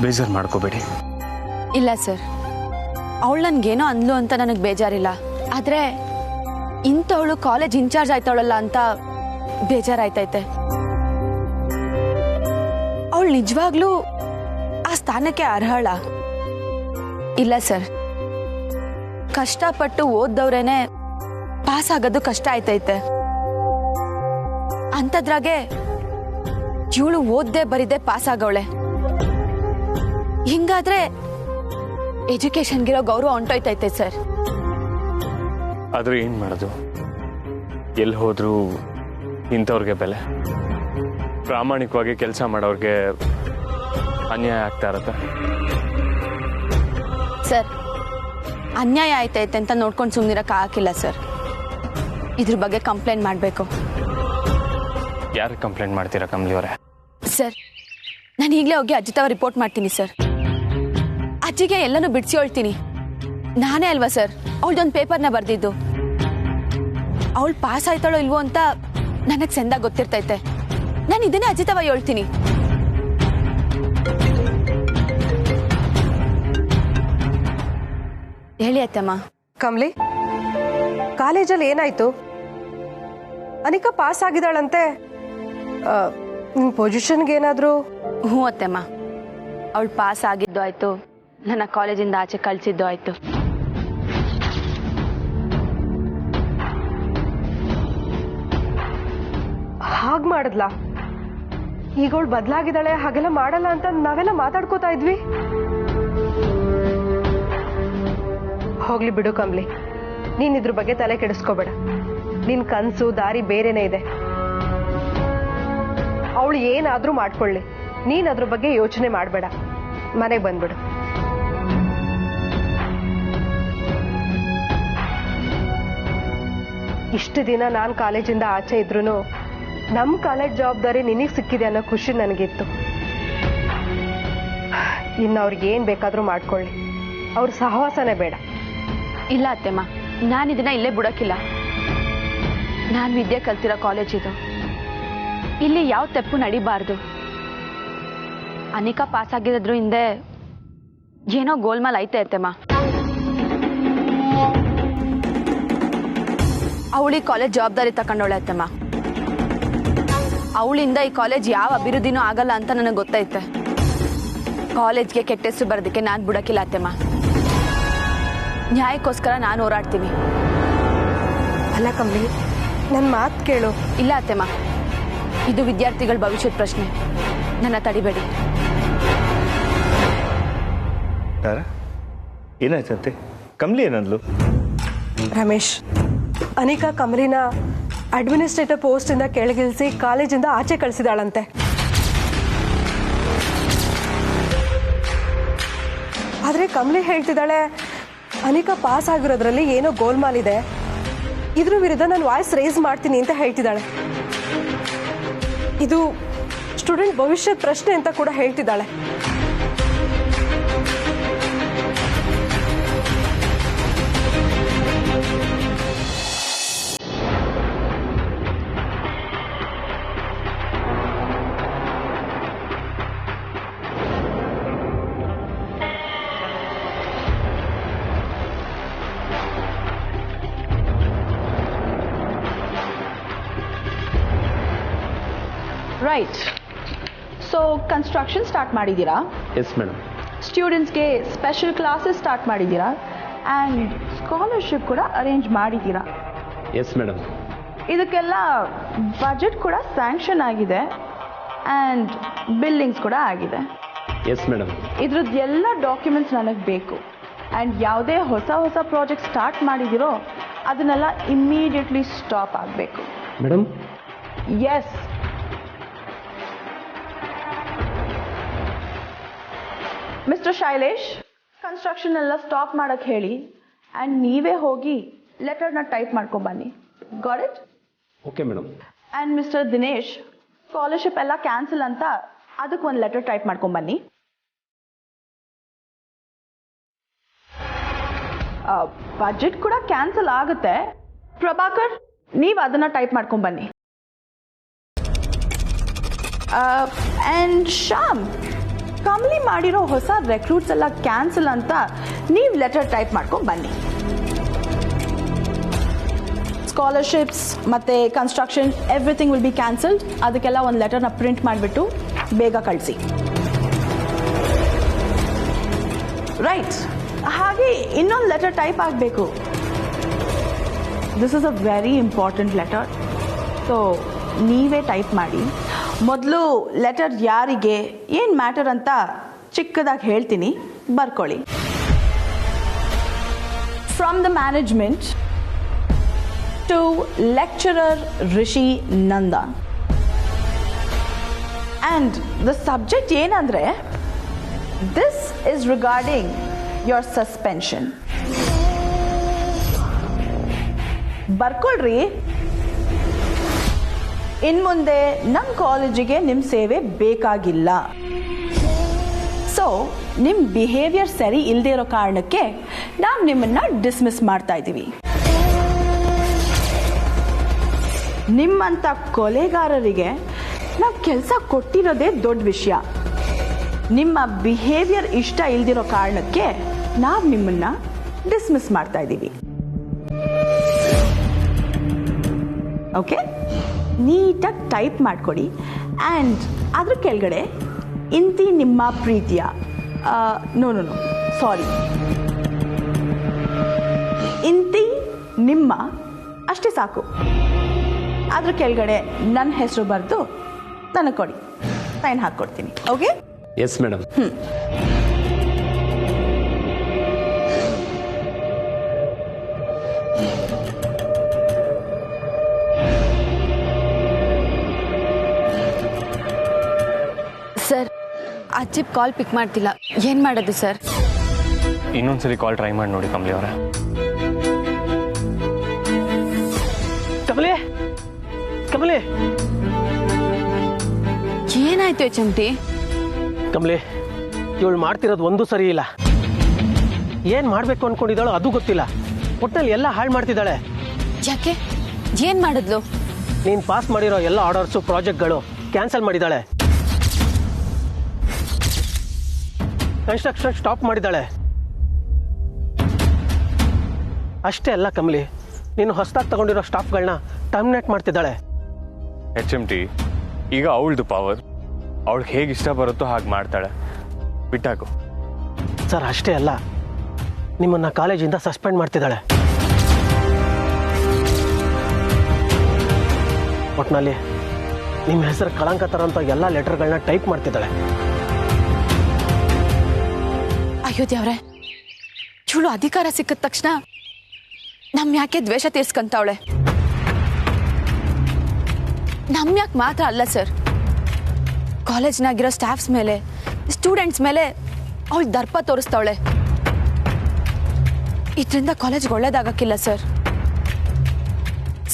ಬೇಜಾರು ಮಾಡ್ಕೋಬೇಡಿ. ಇಲ್ಲ ಸರ್, ಅವಳು ನನ್ಗೇನೋ ಅಂದ್ಲು ಅಂತ ನನಗೆ ಬೇಜಾರಿಲ್ಲ. ಆದ್ರೆ ಇಂಥವಳು ಕಾಲೇಜ್ ಇನ್ಚಾರ್ಜ್ ಆಯ್ತಾವಳಲ್ಲ ಅಂತ ಬೇಜಾರಾಯ್ತೈತೆ. ಅವಳು ನಿಜವಾಗ್ಲೂ ಆ ಸ್ಥಾನಕ್ಕೆ ಅರ್ಹಳ? ಇಲ್ಲ ಸರ್, ಕಷ್ಟಪಟ್ಟು ಓದ್ದವ್ರೇನೆ ಪಾಸ್ ಆಗೋದು ಕಷ್ಟ ಆಯ್ತೈತೆ. ಅಂಥದ್ರಾಗೆ ಇವಳು ಓದ್ದೆ ಬರಿದೆ ಪಾಸ್ ಆಗವಳೆ. ಹಿಂಗಾದ್ರೆ ಎಜುಕೇಶನ್ಗಿರೋ ಗೌರವ ಹೊಂಟೋಯ್ತೈತೆ ಸರ್. ಆದ್ರೆ ಏನ್ ಮಾಡೋದು, ಎಲ್ಲಿ ಹೋದ್ರೂ ಇಂಥವ್ರಿಗೆ ಬೆಲೆ. ಪ್ರಾಮಾಣಿಕವಾಗಿ ಕೆಲಸ ಮಾಡೋರ್ಗೆ ಅನ್ಯಾಯ ಆಗ್ತಾ ಇರತ್ತೆ. ಸರ್, ಅನ್ಯಾಯ ಆಯ್ತೈತೆ ಅಂತ ನೋಡ್ಕೊಂಡು ಸುಮ್ಮನಿರಕ್ಕೆ ಹಾಕಿಲ್ಲ ಸರ್. ಇದ್ರ ಬಗ್ಗೆ ಕಂಪ್ಲೇಂಟ್ ಮಾಡಬೇಕು. ಯಾರಿಗೆ ಕಂಪ್ಲೇಂಟ್ ಮಾಡ್ತೀರಾ ಕಮಲಿ ಅವರೇ? ಸರ್, ನಾನು ಈಗಲೇ ಹೋಗಿ ಅಜ್ಜಿ ತಾವ ರಿಪೋರ್ಟ್ ಮಾಡ್ತೀನಿ ಸರ್. ಅಜ್ಜಿಗೆ ಎಲ್ಲನೂ ಬಿಡಿಸಿ ಹೇಳ್ತೀನಿ. ನಾನೇ ಅಲ್ವಾ ಸರ್ ಅವಳದೊಂದು ಪೇಪರ್ನ ಬರೆದಿದ್ದು. ಅವಳು ಪಾಸ್ ಆಯ್ತಾಳೋ ಇಲ್ವೋ ಅಂತ ನನಗೆ ಸೆಂದಾಗ ಗೊತ್ತಿರ್ತೈತೆ. ನಾನು ಇದನ್ನೇ ಅಜ್ಜಿ ತಾವ ಹೇಳ್ತೀನಿ. ಹೇಳಿ ಅತ್ತಮ್ಮ. ಕಮಲಿ, ಕಾಲೇಜಲ್ಲಿ ಏನಾಯ್ತು? ಅನಿಕಾ ಪಾಸ್ ಆಗಿದ್ದಾಳಂತೆ. ನಿನ್ನ ಪೊಸಿಷನ್ಗೆ ಏನಾದರೂ? ಹ್ಞೂ ಅತ್ತಮ್ಮ, ಅವಳು ಪಾಸ್ ಆಗಿದ್ದು ಆಯ್ತು, ನನ್ನ ಕಾಲೇಜಿಂದ ಆಚೆ ಕಳಿಸಿದ್ದು ಆಯ್ತು. ಹಾಗೆ ಮಾಡಿದ್ಲಾ? ಈಗ ಅವಳು ಬದಲಾಗಿದ್ದಾಳೆ, ಹಾಗೆಲ್ಲ ಮಾಡಲ್ಲ ಅಂತ ನಾವೆಲ್ಲ ಮಾತಾಡ್ಕೋತಾ ಇದ್ವಿ. ಹೋಗ್ಲಿ ಬಿಡು ಕಮಲಿ, ನೀನ್ ಇದ್ರ ಬಗ್ಗೆ ತಲೆ ಕೆಡಿಸ್ಕೋಬೇಡ. ನಿನ್ ಕನ್ಸು ದಾರಿ ಬೇರೆನೇ ಇದೆ. ಅವಳು ಏನಾದ್ರೂ ಮಾಡ್ಕೊಳ್ಳಿ, ನೀನ್ ಅದ್ರ ಬಗ್ಗೆ ಯೋಚನೆ ಮಾಡಬೇಡ. ಮನೆಗೆ ಬಂದ್ಬಿಡು. ಇಷ್ಟು ದಿನ ನಾನು ಕಾಲೇಜಿಂದ ಆಚೆ ಇದ್ರು ನಮ್ಮ ಕಾಲೇಜ್ ಜವಾಬ್ದಾರಿ ನಿನಗೆ ಸಿಕ್ಕಿದೆ ಅನ್ನೋ ಖುಷಿ ನನಗಿತ್ತು. ಇನ್ನು ಅವ್ರಿಗೆ ಏನ್ ಬೇಕಾದ್ರೂ ಮಾಡ್ಕೊಳ್ಳಿ, ಅವ್ರ ಸಹವಾಸನೇ ಬೇಡ. ಇಲ್ಲ ಅತ್ತೆಮ್ಮ, ನಾನು ಇದನ್ನ ಇಲ್ಲೇ ಬಿಡೋಕ್ಕಿಲ್ಲ. ನಾನು ವಿದ್ಯೆ ಕಲ್ತಿರೋ ಕಾಲೇಜ್ ಇದು. ಇಲ್ಲಿ ಯಾವ ತಪ್ಪು ನಡಿಬಾರ್ದು. ಅನಿಕಾ ಪಾಸ್ ಆಗಿರೋದ್ರ ಹಿಂದೆ ಏನೋ ಗೋಲ್ಮಾಲ್ ಐತೆ ಅತ್ತೆಮ್ಮ. ಅವಳಿ ಕಾಲೇಜ್ ಜವಾಬ್ದಾರಿ ತಕೊಂಡವಳೆ ಅತ್ತೆಮ್ಮ. ಅವಳಿಂದ ಈ ಕಾಲೇಜ್ ಯಾವ ಅಭಿವೃದ್ಧಿನೂ ಆಗಲ್ಲ ಅಂತ ನನಗೆ ಗೊತ್ತೈತೆ. ಕಾಲೇಜ್ಗೆ ಕೆಟ್ಟ ಹೆಸರು ಬರೋದಕ್ಕೆ ನಾನು ಬಿಡೋಕ್ಕಿಲ್ಲ ಅತ್ತೆಮ್ಮ. ನ್ಯಾಯಕ್ಕೋಸ್ಕರ ನಾನು ಹೋರಾಡ್ತೀನಿ. ಅಲ್ಲ ಕಮಲಿ, ನನ್ನ ಮಾತು ಕೇಳು. ಇಲ್ಲ ಅತ್ತೆಮ್ಮ, ಇದು ವಿದ್ಯಾರ್ಥಿಗಳ ಭವಿಷ್ಯದ ಪ್ರಶ್ನೆ. ನನ್ನ ತಡಿಬೇಡಿ. ಏನಾಯ್ತಂತೆ? ಕಮಲಿ ಏನಂದ್ಲು? ರಮೇಶ್, ಅನಿಕಾ ಕಮಲಿನ ಅಡ್ಮಿನಿಸ್ಟ್ರೇಟರ್ ಪೋಸ್ಟ್ ಇಂದ ಕೆಳಗಿಳಿಸಿ ಕಾಲೇಜಿಂದ ಆಚೆ ಕಳಿಸಿದಾಳಂತೆ. ಆದ್ರೆ ಕಮಲಿ ಹೇಳ್ತಿದ್ದಾಳೆ, ಅನಿಕಾ ಪಾಸ್ ಆಗಿರೋದ್ರಲ್ಲಿ ಏನೋ ಗೋಲ್ಮಾಲ್ ಇದೆ, ಇದ್ರ ವಿರುದ್ಧ ನಾನು ವಾಯ್ಸ್ ರೇಸ್ ಮಾಡ್ತೀನಿ ಅಂತ ಹೇಳ್ತಿದ್ದಾಳೆ. ಇದು ಸ್ಟೂಡೆಂಟ್ ಭವಿಷ್ಯದ ಪ್ರಶ್ನೆ ಅಂತ ಕೂಡ ಹೇಳ್ತಿದ್ದಾಳೆ. ರೈಟ್. ಸೊ ಕನ್ಸ್ಟ್ರಕ್ಷನ್ ಸ್ಟಾರ್ಟ್ ಮಾಡಿದ್ದೀರಾ? Yes madam. ಸ್ಟೂಡೆಂಟ್ಸ್ಗೆ ಸ್ಪೆಷಲ್ ಕ್ಲಾಸಸ್ ಸ್ಟಾರ್ಟ್ ಮಾಡಿದ್ದೀರಾ ಆ್ಯಂಡ್ ಸ್ಕಾಲರ್ಶಿಪ್ ಕೂಡ ಅರೇಂಜ್ ಮಾಡಿದ್ದೀರಾ? Yes madam. ಇದಕ್ಕೆಲ್ಲ ಬಜೆಟ್ ಕೂಡ ಸ್ಯಾಂಕ್ಷನ್ ಆಗಿದೆ ಆ್ಯಂಡ್ ಬಿಲ್ಲಿಂಗ್ಸ್ ಕೂಡ ಆಗಿದೆ. Yes madam. ಇದ್ರದ್ದು ಎಲ್ಲ ಡಾಕ್ಯುಮೆಂಟ್ಸ್ ನನಗೆ ಬೇಕು. ಆ್ಯಂಡ್ ಯಾವುದೇ ಹೊಸ ಹೊಸ ಪ್ರಾಜೆಕ್ಟ್ ಸ್ಟಾರ್ಟ್ ಮಾಡಿದ್ದೀರೋ ಅದನ್ನೆಲ್ಲ ಇಮ್ಮಿಡಿಯೇಟ್ಲಿ ಸ್ಟಾಪ್ ಆಗಬೇಕು. Madam. Yes. Mister Shailesh, construction ಎಲ್ಲ ಸ್ಟಾಪ್ ಮಾಡಕ್ಕೆ ಹೇಳಿ ಆ್ಯಂಡ್ ನೀವೇ ಹೋಗಿ ಲೆಟರ್ನ ಟೈಪ್ ಮಾಡ್ಕೊಂಬನ್ನಿ. Got it? Okay madam. And mister Dinesh, scholarship ಎಲ್ಲ ಕ್ಯಾನ್ಸಲ್ ಅಂತ ಅದಕ್ಕೆ ಒಂದು ಲೆಟರ್ ಟೈಪ್ ಮಾಡ್ಕೊಂಬನ್ನಿ. ಬಜೆಟ್ ಕೂಡ ಕ್ಯಾನ್ಸಲ್ ಆಗುತ್ತೆ. ಪ್ರಭಾಕರ್, ನೀವು ಅದನ್ನು ಟೈಪ್ ಮಾಡ್ಕೊಂಬನ್ನಿ. ಆ್ಯಂಡ್ ಶ್ಯಾಮ್, ಕಮ್ಲಿ ಮಾಡಿರೋ ಹೊಸ ರೆಕ್ರೂಟ್ಸ್ ಎಲ್ಲ ಕ್ಯಾನ್ಸಲ್ ಅಂತ ನೀವು ಲೆಟರ್ ಟೈಪ್ ಮಾಡ್ಕೊಂಡು ಬನ್ನಿ. ಸ್ಕಾಲರ್ಶಿಪ್ಸ್ ಮತ್ತು construction everything will be cancelled. ಅದಕ್ಕೆಲ್ಲ ಒಂದು ಲೆಟರ್ನ ಪ್ರಿಂಟ್ ಮಾಡಿಬಿಟ್ಟು ಬೇಗ ಕಳಿಸಿ. ರೈಟ್. ಹಾಗೆ ಇನ್ನೊಂದು ಲೆಟರ್ ಟೈಪ್ ಆಗಬೇಕು. This is a very important letter. So ನೀವೇ ಟೈಪ್ ಮಾಡಿ. ಮೊದಲು ಲೆಟರ್ ಯಾರಿಗೆ ಏನು ಮ್ಯಾಟರ್ ಅಂತ ಚಿಕ್ಕದಾಗಿ ಹೇಳ್ತೀನಿ, ಬರ್ಕೊಳ್ಳಿ. From the management to lecturer Rishi Nanda. And the subject ಏನಂದರೆ this is regarding your suspension. ಬರ್ಕೊಳ್ರಿ. ಇನ್ಮುಂದೆ ನಮ್ಮ ಕಾಲೇಜಿಗೆ ನಿಮ್ಮ ಸೇವೆ ಬೇಕಾಗಿಲ್ಲ. ಸೊ ನಿಮ್ಮ ಬಿಹೇವಿಯರ್ ಸರಿ ಇಲ್ಲದೆ ಇರೋ ಕಾರಣಕ್ಕೆ ನಾವು ನಿಮ್ಮನ್ನು ಡಿಸ್ಮಿಸ್ ಮಾಡ್ತಾ ಇದ್ದೀವಿ. ನಿಮ್ಮಂಥ ಕೊಲೆಗಾರರಿಗೆ ನಾವು ಕೆಲಸ ಕೊಟ್ಟಿರೋದೇ ದೊಡ್ಡ ವಿಷಯ. ನಿಮ್ಮ ಬಿಹೇವಿಯರ್ ಇಷ್ಟ ಇಲ್ದಿರೋ ಕಾರಣಕ್ಕೆ ನಾವು ನಿಮ್ಮನ್ನು ಡಿಸ್ಮಿಸ್ ಮಾಡ್ತಾ ಇದ್ದೀವಿ. ಓಕೆ, ನೀಟಾಗಿ ಟೈಪ್ ಮಾಡಿಕೊಡಿ. ಆ್ಯಂಡ್ ಅದ್ರ ಕೆಳಗಡೆ ಇಂತಿ ನಿಮ್ಮ ಪ್ರೀತಿಯ ಸಾರಿ ಇಂತಿ ನಿಮ್ಮ ಅಷ್ಟೇ ಸಾಕು. ಅದ್ರ ಕೆಳಗಡೆ ನನ್ನ ಹೆಸರು ಬರೆದು ನನಗೆ ಕೊಡಿ, ಸೈನ್ ಹಾಕ್ಕೊಡ್ತೀನಿ. ಓಕೆ? Yes madam. ಸರ್, ಅಜ್ಜಿಪ್ ಕಾಲ್ ಪಿಕ್ ಮಾಡ್ತಿಲ್ಲ, ಏನು ಮಾಡೋದು ಸರ್? ಇನ್ನೊಂದ್ಸಲಿ ಕಾಲ್ ಟ್ರೈ ಮಾಡಿ ನೋಡಿ ಕಮಲಿ ಅವರೇ. ಕಮಲಿ, ಕಮಲಿ, ಏನಾಯ್ತು HMT? ಕಮಲಿ, ಇವಳು ಮಾಡ್ತಿರೋದು ಒಂದು ಸರಿ ಇಲ್ಲ. ಏನು ಮಾಡಬೇಕು ಅನ್ಕೊಂಡಿದ್ದಾಳೋ ಅದು ಗೊತ್ತಿಲ್ಲ. ಒಟ್ಟಿನಲ್ಲಿ ಎಲ್ಲ ಹಾಳು ಮಾಡ್ತಿದ್ದಾಳೆ. ಯಾಕೆ? ಏನು ಮಾಡಿದ್ಲು? ನೀನು ಪಾಸ್ ಮಾಡಿರೋ ಎಲ್ಲ ಆರ್ಡರ್ಸು ಪ್ರಾಜೆಕ್ಟ್ಗಳು ಕ್ಯಾನ್ಸಲ್ ಮಾಡಿದ್ದಾಳೆ. ಕನ್ಸ್ಟ್ರಕ್ಷನ್ ಸ್ಟಾಪ್ ಮಾಡಿದ್ದಾಳೆ. ಅಷ್ಟೇ ಅಲ್ಲ ಕಮಲಿ, ನೀನು ಹೊಸದಾಗಿ ತಗೊಂಡಿರೋ ಸ್ಟಾಫ್ಗಳನ್ನ ಟರ್ಮಿನೇಟ್ ಮಾಡ್ತಿದ್ದಾಳೆ. HMT ಈಗ ಅವಳದು ಪವರ್. ಅವಳಿಗೆ ಹೇಗೆ ಇಷ್ಟ ಬರುತ್ತೋ ಹಾಗೆ ಮಾಡ್ತಾಳೆ, ಬಿಟ್ಟಾಕು. ಸರ್, ಅಷ್ಟೇ ಅಲ್ಲ, ನಿಮ್ಮನ್ನ ಕಾಲೇಜಿಂದ ಸಸ್ಪೆಂಡ್ ಮಾಡ್ತಿದ್ದಾಳೆ. ಒಟ್ಟಿನಲ್ಲಿ ನಿಮ್ಮ ಹೆಸರು ಕಳಂಕ ತರೋಂಥ ಎಲ್ಲ ಲೆಟರ್ಗಳನ್ನ ಟೈಪ್ ಮಾಡ್ತಿದ್ದಾಳೆ. ಅಯ್ಯೋ ದೇವ್ರೆ, ಚೂಳು ಅಧಿಕಾರ ಸಿಕ್ಕಿದ ತಕ್ಷಣ ನಮ್ ಯಾಕೆ ದ್ವೇಷ ತೀರ್ಸ್ಕೊಂತವಳೆ? ನಮ್ ಯಾಕೆ ಮಾತ್ರ ಅಲ್ಲ ಸರ್, ಕಾಲೇಜ್ನಾಗಿರೋ ಸ್ಟಾಫ್ಸ್ ಮೇಲೆ, ಸ್ಟೂಡೆಂಟ್ಸ್ ಮೇಲೆ ಅವಳು ದರ್ಪ ತೋರಿಸ್ತವಳೆ. ಇದರಿಂದ ಕಾಲೇಜ್ಗೆ ಒಳ್ಳೇದಾಗಕ್ಕಿಲ್ಲ ಸರ್.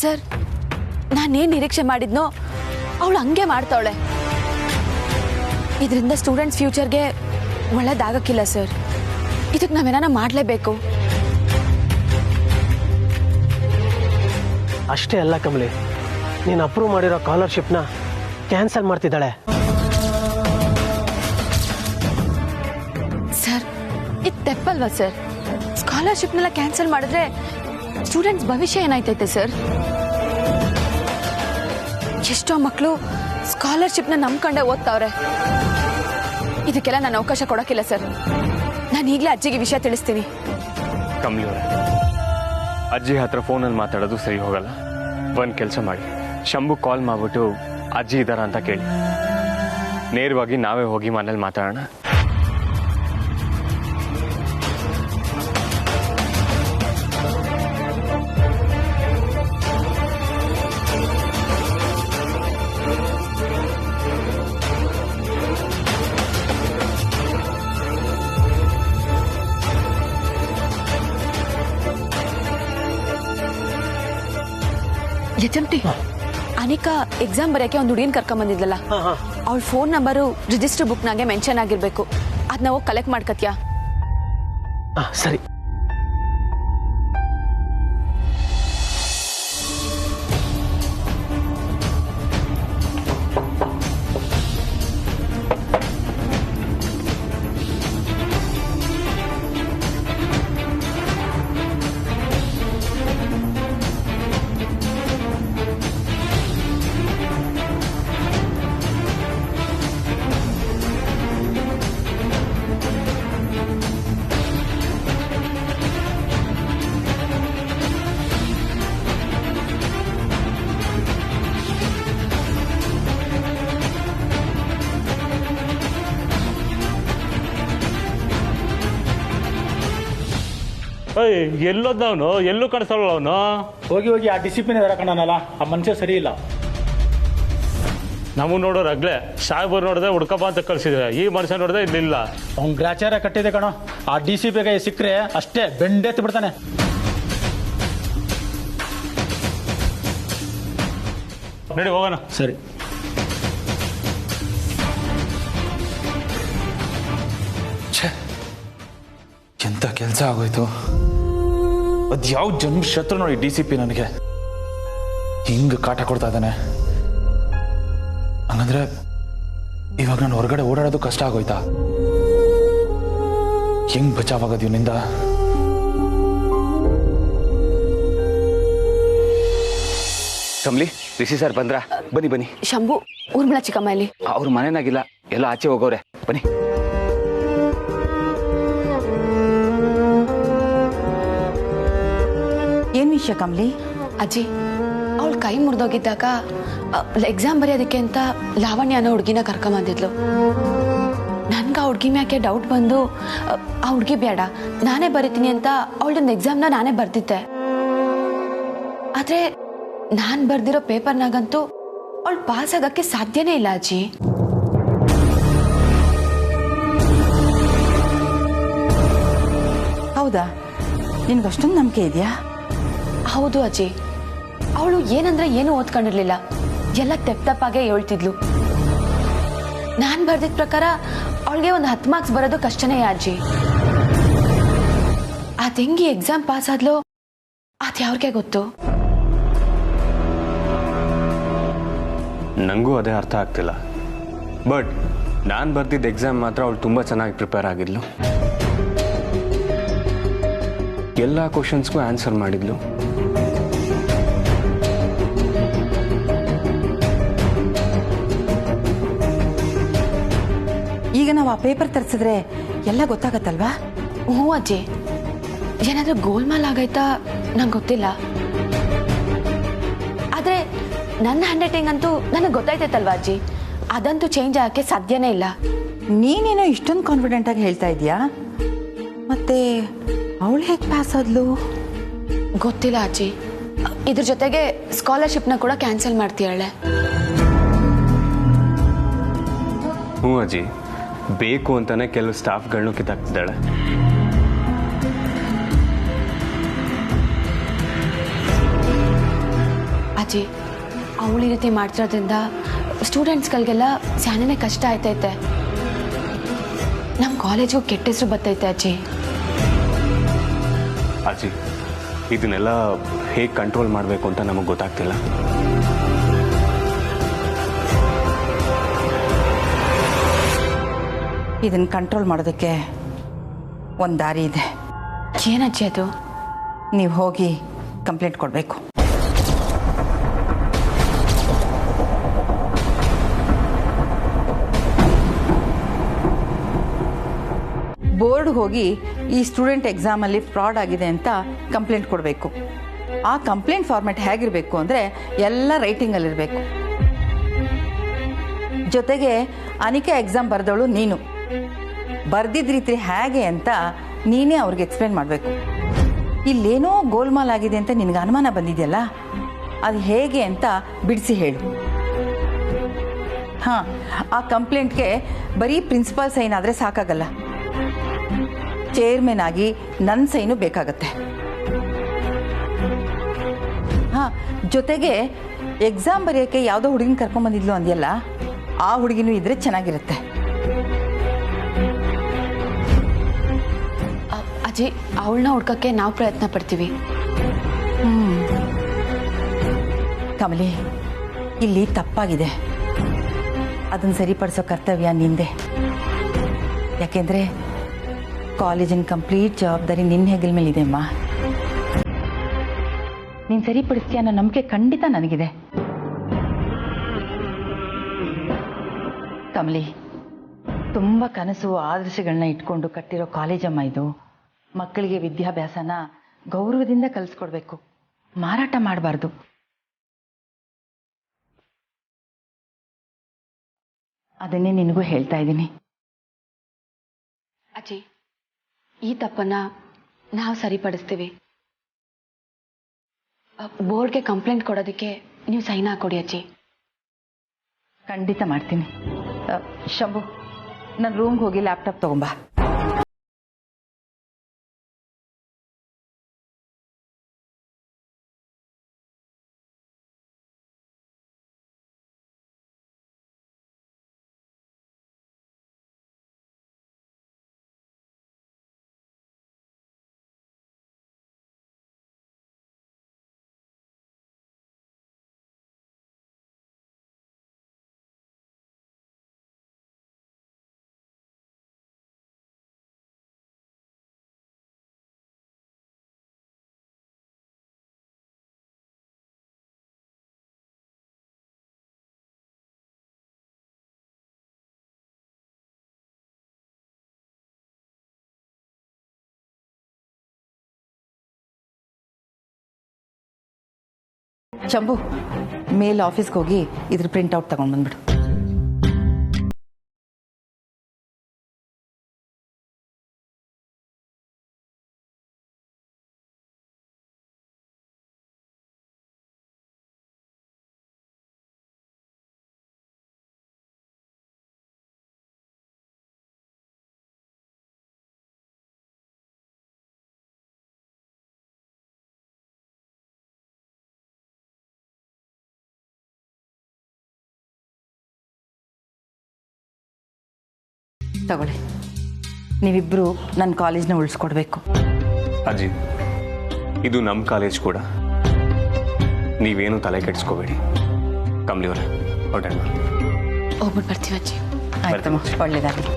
ಸರ್, ನಾನೇನು ನಿರೀಕ್ಷೆ ಮಾಡಿದ್ನೋ ಅವಳು ಹಂಗೆ ಮಾಡ್ತಾವಳೆ. ಇದರಿಂದ ಸ್ಟೂಡೆಂಟ್ಸ್ ಫ್ಯೂಚರ್ಗೆ ಒಳ್ಳೇದಾಗಕ್ಕಿಲ್ಲ ಸರ್. ಇದಕ್ಕೆ ನಾವೇನ ಮಾಡಲೇಬೇಕು. ಅಷ್ಟೇ ಅಲ್ಲ ಕಮಲಿ, ನೀನು ಅಪ್ರೂವ್ ಮಾಡಿರೋ ಸ್ಕಾಲರ್ಶಿಪ್ನ ಕ್ಯಾನ್ಸಲ್ ಮಾಡ್ತಿದ್ದಾಳೆ. ಸರ್, ಇದು ತೆಪ್ಪಲ್ವಾ ಸರ್? ಸ್ಕಾಲರ್ಶಿಪ್ನೆಲ್ಲ ಕ್ಯಾನ್ಸಲ್ ಮಾಡಿದ್ರೆ ಸ್ಟೂಡೆಂಟ್ಸ್ ಭವಿಷ್ಯ ಏನಾಯ್ತೈತೆ ಸರ್? ಎಷ್ಟೋ ಮಕ್ಕಳು ಸ್ಕಾಲರ್ಶಿಪ್ನ ನಂಬ್ಕೊಂಡೆ ಓದ್ತಾವ್ರೆ. ಇದಕ್ಕೆಲ್ಲ ನಾನು ಅವಕಾಶ ಕೊಡೋಕ್ಕಿಲ್ಲ ಸರ್. ನಾನು ಈಗಲೇ ಅಜ್ಜಿಗೆ ವಿಷಯ ತಿಳಿಸ್ತೀನಿ. ಕಮಲಿ ಅವರೇ, ಅಜ್ಜಿ ಹತ್ರ ಫೋನಲ್ಲಿ ಮಾತಾಡೋದು ಸರಿ ಹೋಗಲ್ಲ. ಒಂದು ಕೆಲಸ ಮಾಡಿ, ಶಂಭು ಕಾಲ್ ಮಾಡಿಬಿಟ್ಟು ಅಜ್ಜಿ ಇದ್ದಾರ ಅಂತ ಕೇಳಿ. ನೇರವಾಗಿ ನಾವೇ ಹೋಗಿ ಮನೇಲಿ ಮಾತಾಡೋಣ. HMT, ಅನಿಕಾ ಎಕ್ಸಾಮ್ ಬರೆಯಕ್ಕೆ ಒಂದು ಹುಡುಗಿನ ಕರ್ಕೊಂಬಂದಿದ್ಲಲ್ಲ, ಅವಳ ಫೋನ್ ನಂಬರು ರಿಜಿಸ್ಟರ್ ಬುಕ್ನಾಗೆ ಮೆನ್ಷನ್ ಆಗಿರ್ಬೇಕು. ಅದನ್ನ ಹೋಗಿ ಕಲೆಕ್ಟ್ ಮಾಡ್ಕತ್ಯಾ? ಸರಿ. ಅಯ್ಯ ಎಲ್ಲೋದವನು ಎಲ್ಲೂ ಕಾಣಿಸಲ್ಲ ಅವನು. ಹೋಗಿ ಹೋಗಿ ಆ ಡಿಸಿಪ್ಲಿನ್ ಕಣನಲ್ಲ, ಆ ಮನುಷ್ಯ ಸರಿ ಇಲ್ಲ. ನಮಗೆ ನೋಡೋರು ಆಗ್ಲೇ ಸಾಹೇಬರು ನೋಡಿದ್ರೆ ಹುಡ್ಕಪ್ಪ ಅಂತ ಕಳ್ಸಿದ್ರೆ, ಈ ಮನುಷ್ಯ ನೋಡಿದ್ರೆ ಇಲ್ಲಿಲ್ಲ. ಅವ್ನು ಗ್ರಾಚಾರ ಕಟ್ಟಿದೆ ಕಣೋ. ಆ DCP ಕೈ ಸಿಕ್ಕರೆ ಅಷ್ಟೇ ಬೆಂಡೆತ್ತು ಬಿಡ್ತಾನೆ. ನಡಿ ಹೋಗೋಣ. ಸರಿ. ಎಂತ ಕೆಲಸ ಆಗೋಯ್ತು. ಅದ್ಯಾವ ಜನ್ಮ ಶತ್ರು ನೋಡಿ DCP ನನಗೆ ಹಿಂಗ್ ಕಾಟ ಕೊಡ್ತಾ ಇದ್ದಾನೆ. ಹಂಗಂದ್ರೆ ಇವಾಗ ನಾನು ಹೊರಗಡೆ ಓಡಾಡೋದು ಕಷ್ಟ ಆಗೋಯ್ತಾ? ಹೆಂಗ್ ಬಚಾವಾಗದು ಇವನಿಂದ? ಕಮಲಿ, ರಿಷಿ ಸರ್ ಬಂದ್ರ? ಬನ್ನಿ ಬನ್ನಿ. ಶಂಭು, ಊರ್ಮಿಳ ಚಿಕ್ಕಮ್ಮ ಇಲ್ಲಿ. ಅವ್ರ ಮನೆನಾಗಿಲ್ಲ, ಎಲ್ಲ ಆಚೆ ಹೋಗೋರೆ. ಬನ್ನಿ. ಏನ್ ವಿಷಯ ಕಮಲಿ? ಅಜ್ಜಿ, ಅವಳು ಕೈ ಮುರಿದೋಗಿದ್ದಾಗ ಎಕ್ಸಾಮ್ ಬರೆಯೋದಕ್ಕೆ ಅಂತ ಲಾವಣ್ಯ ಅನ್ನೋ ಹುಡುಗಿನ ಕರ್ಕೊಂಬಂದಿದ್ಲು. ನನ್ಗೆ ಆ ಹುಡುಗಿ ಮ್ಯಾಕೆ ಡೌಟ್ ಬಂದು ಆ ಹುಡುಗಿ ಬೇಡ ನಾನೇ ಬರಿತೀನಿ ಅಂತ ಅವಳದೊಂದು ಎಕ್ಸಾಮ್ನ ನಾನೇ ಬರ್ದಿದ್ದೆ. ಆದ್ರೆ ನಾನು ಬರ್ದಿರೋ ಪೇಪರ್ನಾಗಂತೂ ಅವಳು ಪಾಸ್ ಆಗಕ್ಕೆ ಸಾಧ್ಯನೇ ಇಲ್ಲ ಅಜ್ಜಿ. ಹೌದಾ? ನಿನ್ಗಷ್ಟೊಂದು ನಂಬಿಕೆ ಇದೆಯಾ? ಹೌದು ಅಜ್ಜಿ. ಅವಳು ಏನಂದ್ರೆ ಏನು ಓದ್ಕೊಂಡಿರ್ಲಿಲ್ಲ, ಎಲ್ಲ ತಪ್ಪಾಗೆ ಹೇಳ್ತಿದ್ಲು. ನಾನ್ ಬರ್ದಿದ್ ಪ್ರಕಾರ ಅವಳಿಗೆ ಒಂದು 10 ಮಾರ್ಕ್ಸ್ ಬರೋದು ಕಷ್ಟನೇ ಅಜ್ಜಿ. ಅದ್ ಹೆಂಗಿ ಎಕ್ಸಾಮ್ ಪಾಸ್ ಆದ್ಲು ಅದ್ ಯಾವ್ರಿಗೆ ಗೊತ್ತು? ನನಗೂ ಅದೇ ಅರ್ಥ ಆಗ್ತಿಲ್ಲ. ಬಟ್ ನಾನು ಬರ್ದಿದ್ದ ಎಕ್ಸಾಮ್ ಮಾತ್ರ ಅವಳು ತುಂಬ ಚೆನ್ನಾಗಿ ಪ್ರಿಪೇರ್ ಆಗಿದ್ಲು. ಎಲ್ಲ ಕ್ವಶನ್ಸ್ಗೂ ಆನ್ಸರ್ ಮಾಡಿದ್ಲು. ಈಗ ನಾವು ಆ ಪೇಪರ್ ತರಿಸಿದ್ರೆ ಎಲ್ಲ ಗೊತ್ತಾಗತ್ತಲ್ವಾ? ಹ್ಞೂ ಅಜ್ಜಿ. ಏನಾದ್ರೂ ಗೋಲ್ಮಾಲ್ ಆಗೈತಾ ನಂಗೆ ಗೊತ್ತಿಲ್ಲ. ಆದ್ರೆ ನನ್ನ ಹ್ಯಾಂಡ್ ರೈಟಿಂಗ್ ಅಂತೂ ನನಗೆ ಗೊತ್ತಾಯ್ತೈತಲ್ವಾ ಅಜ್ಜಿ, ಅದಂತೂ ಚೇಂಜ್ ಆಗಕ್ಕೆ ಸಾಧ್ಯನೇ ಇಲ್ಲ. ನೀನೇನೋ ಇಷ್ಟೊಂದು ಕಾನ್ಫಿಡೆಂಟ್ ಆಗಿ ಹೇಳ್ತಾ ಇದೀಯಾ, ಮತ್ತೆ ಅವಳು ಹೇಗೆ ಪಾಸ್ ಆದ್ಲು? ಗೊತ್ತಿಲ್ಲ ಅಜ್ಜಿ. ಇದ್ರ ಜೊತೆಗೆ ಸ್ಕಾಲರ್ಶಿಪ್ನ ಕೂಡ ಕ್ಯಾನ್ಸಲ್ ಮಾಡ್ತೀಯಾಳೆ. ಹ್ಞೂ ಅಜ್ಜಿ, ಬೇಕು ಅಂತಾನೆ ಕೆಲವು ಸ್ಟಾಫ್ಗಳನ್ನೂ ಕಿತ್ತಾಕ್ತಿದ್ದಾಳೆ. ಅಜ್ಜಿ, ಅವಳು ಈ ರೀತಿ ಮಾಡ್ತಿರೋದ್ರಿಂದ ಸ್ಟೂಡೆಂಟ್ಸ್ಗಳಿಗೆಲ್ಲ ಸ್ಯಾನೇ ಕಷ್ಟ ಆಯ್ತೈತೆ. ನಮ್ಮ ಕಾಲೇಜಿಗೂ ಕೆಟ್ಟ ಹೆಸರು ಬರ್ತೈತೆ ಅಜ್ಜಿ. ಅಜ್ಜಿ, ಇದನ್ನೆಲ್ಲ ಹೇಗೆ ಕಂಟ್ರೋಲ್ ಮಾಡಬೇಕು ಅಂತ ನಮಗೆ ಗೊತ್ತಾಗ್ತಿಲ್ಲ. ಇದನ್ನ ಕಂಟ್ರೋಲ್ ಮಾಡೋದಕ್ಕೆ ಒಂದು ದಾರಿ ಇದೆ. ಏನಜ್ಜಿ ಅದು? ನೀವು ಹೋಗಿ ಕಂಪ್ಲೇಂಟ್ ಕೊಡಬೇಕು. ಬೋರ್ಡ್ ಹೋಗಿ ಈ ಸ್ಟೂಡೆಂಟ್ ಎಕ್ಸಾಮಲ್ಲಿ ಫ್ರಾಡ್ ಆಗಿದೆ ಅಂತ ಕಂಪ್ಲೇಂಟ್ ಕೊಡಬೇಕು. ಆ ಕಂಪ್ಲೇಂಟ್ ಫಾರ್ಮ್ಯಾಟ್ ಹೇಗಿರಬೇಕು ಅಂದರೆ ಎಲ್ಲ ರೈಟಿಂಗಲ್ಲಿರಬೇಕು. ಜೊತೆಗೆ ಅನಿಕಾ ಎಕ್ಸಾಮ್ ಬರೆದವಳು ನೀನು, ಬರ್ದಿದ್ದ ರೀತಿ ಹೇಗೆ ಅಂತ ನೀನೇ ಅವ್ರಿಗೆ ಎಕ್ಸ್ಪ್ಲೇನ್ ಮಾಡಬೇಕು. ಇಲ್ಲೇನೋ ಗೋಲ್ಮಾಲ್ ಆಗಿದೆ ಅಂತ ನಿನಗೆ ಅನುಮಾನ ಬಂದಿದೆಯಲ್ಲ, ಅದು ಹೇಗೆ ಅಂತ ಬಿಡಿಸಿ ಹೇಳು. ಹಾಂ, ಆ ಕಂಪ್ಲೇಂಟ್ಗೆ ಬರೀ ಪ್ರಿನ್ಸಿಪಾಲ್ ಸೈನ್ ಆದರೆ ಸಾಕಾಗಲ್ಲ, ಚೇರ್ಮನ್ ಆಗಿ ನನ್ನ ಸೈನು ಬೇಕಾಗತ್ತೆ. ಹಾಂ, ಜೊತೆಗೆ ಎಕ್ಸಾಮ್ ಬರೆಯೋಕ್ಕೆ ಯಾವುದೋ ಹುಡುಗಿನ ಕರ್ಕೊಂಬಂದಿದ್ಲು ಅಂದ್ಯಲ್ಲ, ಆ ಹುಡುಗಿನೂ ಇದ್ರೆ ಚೆನ್ನಾಗಿರುತ್ತೆ. ಅಜ್ಜಿ, ಅವಳನ್ನ ಹುಡ್ಕಕ್ಕೆ ನಾವು ಪ್ರಯತ್ನ ಪಡ್ತೀವಿ. ಕಮಲಿ, ಇಲ್ಲಿ ತಪ್ಪಾಗಿದೆ, ಅದನ್ನು ಸರಿಪಡಿಸೋ ಕರ್ತವ್ಯ ನಿಂದೆ. ಯಾಕೆಂದರೆ ಕಾಲೇಜಿನ ಕಂಪ್ಲೀಟ್ ಜವಾಬ್ದಾರಿ ನಿನ್ನ ಹೆಗಲ ಮೇಲಿದೆ ಅಮ್ಮ. ನೀನು ಸರಿಪಡಿಸ್ತೀಯ ಅನ್ನೋ ನಂಬಿಕೆ ಖಂಡಿತ ನನಗಿದೆ. ಕಮಲಿ, ತುಂಬ ಕನಸು ಆದರ್ಶಗಳನ್ನ ಇಟ್ಕೊಂಡು ಕಟ್ಟಿರೋ ಕಾಲೇಜಮ್ಮ ಇದು. ಮಕ್ಕಳಿಗೆ ವಿದ್ಯಾಭ್ಯಾಸನ ಗೌರವದಿಂದ ಕಲಿಸ್ಕೊಡ್ಬೇಕು, ಮಾರಾಟ ಮಾಡಬಾರ್ದು. ಅದನ್ನೇ ನಿನಗೂ ಹೇಳ್ತಾ ಇದ್ದೀನಿ. ಅಜ್ಜಿ, ಈ ತಪ್ಪನ್ನ ನಾವು ಸರಿಪಡಿಸ್ತೀವಿ. ಬೋರ್ಡ್ಗೆ ಕಂಪ್ಲೇಂಟ್ ಕೊಡೋದಕ್ಕೆ ನೀವು ಸೈನ್ ಹಾಕೊಡಿ ಅಜ್ಜಿ. ಖಂಡಿತ ಮಾಡ್ತೀನಿ. ಶಂಭು, ನನ್ನ ರೂಮ್ಗೆ ಹೋಗಿ ಲ್ಯಾಪ್ಟಾಪ್ ತಗೊಂಬಾ. ಶಂಭು, ಮೇಲ್ ಆಫೀಸ್ಗೆ ಹೋಗಿ ಇದ್ರ ಪ್ರಿಂಟ್ಔಟ್ ತಗೊಂಡು ಬಂದ್ಬಿಡು. ತಗೊಳ್ಳಿ, ನೀವಿಬ್ಬರು ನನ್ನ ಕಾಲೇಜ್ನ ಉಳಿಸ್ಕೊಡ್ಬೇಕು. ಅಜ್ಜಿ, ಇದು ನಮ್ಮ ಕಾಲೇಜ್ ಕೂಡ. ನೀವೇನು ತಲೆ ಕೆಡಿಸ್ಕೋಬೇಡಿ. ಕಮಲಿಯವರೇ, ಹೊರಡೋಣ. ಹೋಗ್ಬಿಟ್ಟು ಬರ್ತೀವಿ ಅಜ್ಜಿ. ಆಯ್ತಮ್ಮ, ಒಳ್ಳೇದಾಗಲಿ.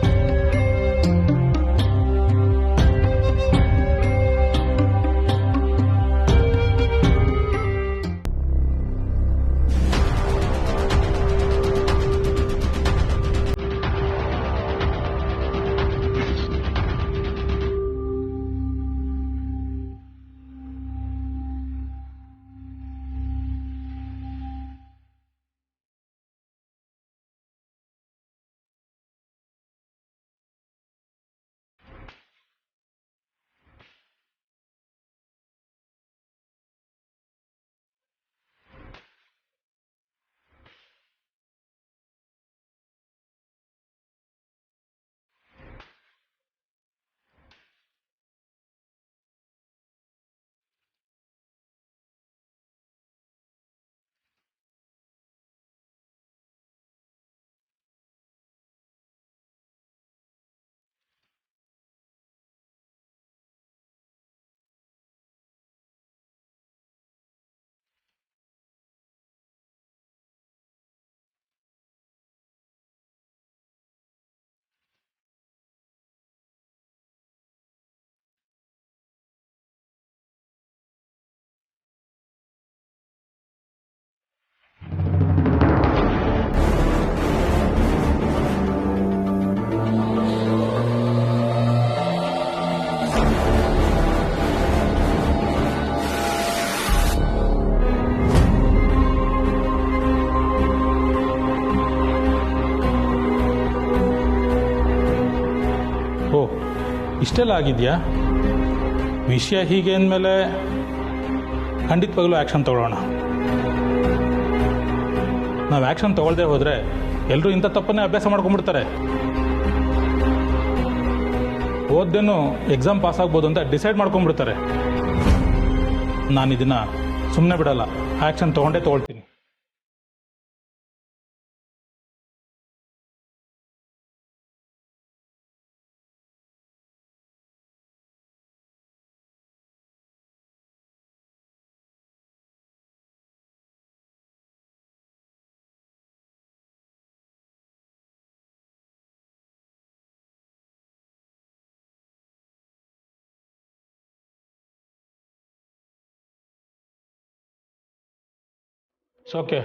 ಇಷ್ಟೆಲ್ಲ ಆಗಿದೆಯಾ? ವಿಷಯ ಹೀಗೆ ಅಂದಮೇಲೆ ಖಂಡಿತವಾಗ್ಲೂ ಆ್ಯಕ್ಷನ್ ತಗೊಳ್ಳೋಣ. ನಾವು ಆ್ಯಕ್ಷನ್ ತಗೊಳ್ಳದೆ ಹೋದರೆ ಎಲ್ಲರೂ ಇಂಥ ತಪ್ಪನ್ನೇ ಅಭ್ಯಾಸ ಮಾಡ್ಕೊಂಡ್ಬಿಡ್ತಾರೆ. ಓದ್ದೇನು ಎಕ್ಸಾಮ್ ಪಾಸ್ ಆಗ್ಬೋದು ಅಂತ ಡಿಸೈಡ್ ಮಾಡ್ಕೊಂಡ್ಬಿಡ್ತಾರೆ. ನಾನು ಇದನ್ನು ಸುಮ್ಮನೆ ಬಿಡಲ್ಲ, ಆ್ಯಕ್ಷನ್ ತೊಗೊಂಡೇ ತೊಗೊಳ್ತೀನಿ. It's okay.